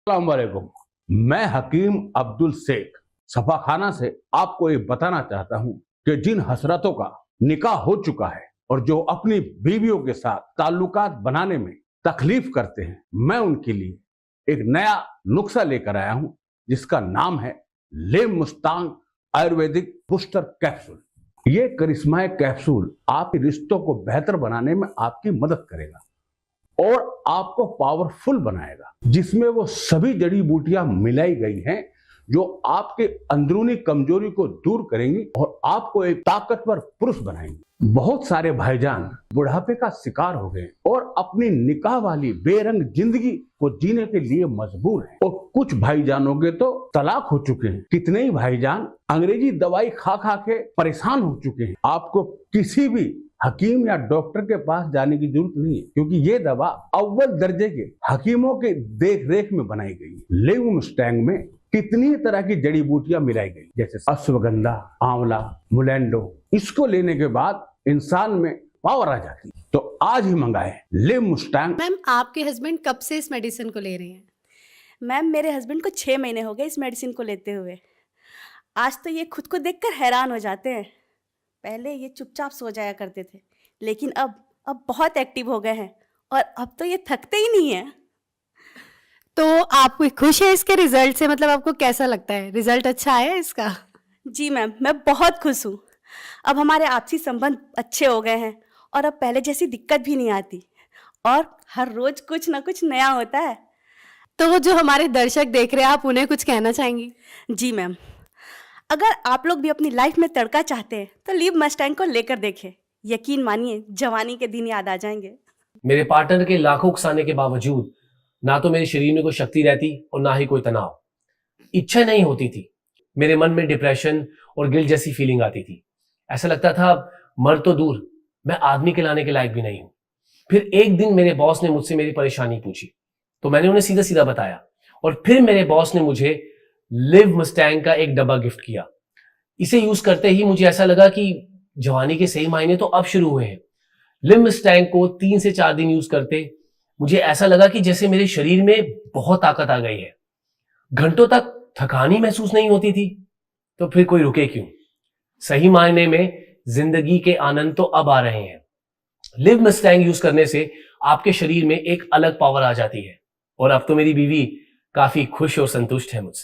अस्सलाम वालेकुम। मैं हकीम अब्दुल शेख सफाखाना से आपको ये बताना चाहता हूं कि जिन हसरतों का निकाह हो चुका है और जो अपनी बीवियों के साथ ताल्लुकात बनाने में तकलीफ करते हैं, मैं उनके लिए एक नया नुस्खा लेकर आया हूं जिसका नाम है live Mustang Ayurvedic booster capsule. ये करिश्माई कैप्सूल आपके रिश्तों को बेहतर बनाने में आपकी मदद करेगा और आपको पावरफुल बनाएगा, जिसमें वो सभी जड़ी बूटियां मिलाई गई हैं जो आपके अंदरूनी कमजोरी को दूर करेंगी और आपको एक ताकतवर पुरुष बनाएंगी। बहुत सारे भाईजान बुढ़ापे का शिकार हो गए और अपनी निकाह वाली बेरंग जिंदगी को जीने के लिए मजबूर हैं और कुछ भाईजानों के तो तलाक हो चुके हैं। कितने ही भाईजान अंग्रेजी दवाई खा खा के परेशान हो चुके हैं। आपको किसी भी हकीम या डॉक्टर के पास जाने की जरूरत नहीं है, क्योंकि ये दवा अव्वल दर्जे के हकीमों के देख रेख में बनाई गई है। लिव मुस्टैंग में कितनी तरह की जड़ी बूटियां मिलाई गई, जैसे अश्वगंधा, आंवला, मुलेंडो। इसको लेने के बाद इंसान में पावर आ जाती है। तो आज ही मंगाए लिव मुस्टैंग। मैम, आपके हस्बैंड कब से इस मेडिसिन को ले रहे हैं? मैम, मेरे हस्बैंड को 6 महीने हो गए इस मेडिसिन को लेते हुए। आज तो ये खुद को देखकर हैरान हो जाते हैं। पहले ये चुपचाप सो जाया करते थे, लेकिन अब बहुत एक्टिव हो गए हैं और अब तो ये थकते ही नहीं है। तो आप खुश है इसके रिजल्ट से? मतलब आपको कैसा लगता है, रिजल्ट अच्छा आया इसका? जी मैम, मैं बहुत खुश हूँ। अब हमारे आपसी संबंध अच्छे हो गए हैं और अब पहले जैसी दिक्कत भी नहीं आती और हर रोज कुछ ना कुछ नया होता है। तो जो हमारे दर्शक देख रहे हैं, आप उन्हें कुछ कहना चाहेंगी? जी मैम, अगर आप लोग भी अपनी लाइफ में तड़का चाहते हैं तो लिव मस्टैंग को लेकर देखें। यकीन मानिए, जवानी के दिन याद आ जाएंगे। मेरे पार्टनर के लाखों उकसाने के बावजूद ना तो मेरे शरीर में कोई शक्ति रहती और ना ही कोई तनाव। इच्छा नहीं होती थी। मेरे मन में डिप्रेशन और गिल्ट जैसी फीलिंग आती थी। ऐसा लगता था मर तो दूर, मैं आदमी के लाने के लायक भी नहीं हूं। फिर एक दिन मेरे बॉस ने मुझसे मेरी परेशानी पूछी तो मैंने उन्हें सीधा सीधा बताया और फिर मेरे बॉस ने मुझे लिव मस्टैंग का एक डब्बा गिफ्ट किया। इसे यूज करते ही मुझे ऐसा लगा कि जवानी के सही मायने तो अब शुरू हुए हैं। लिव मस्टैंग को 3 से 4 दिन यूज करते मुझे ऐसा लगा कि जैसे मेरे शरीर में बहुत ताकत आ गई है। घंटों तक थकान ही महसूस नहीं होती थी। तो फिर कोई रुके क्यों? सही मायने में जिंदगी के आनंद तो अब आ रहे हैं। लिव मस्टैंग यूज करने से आपके शरीर में एक अलग पावर आ जाती है और अब तो मेरी बीवी काफी खुश और संतुष्ट है मुझसे।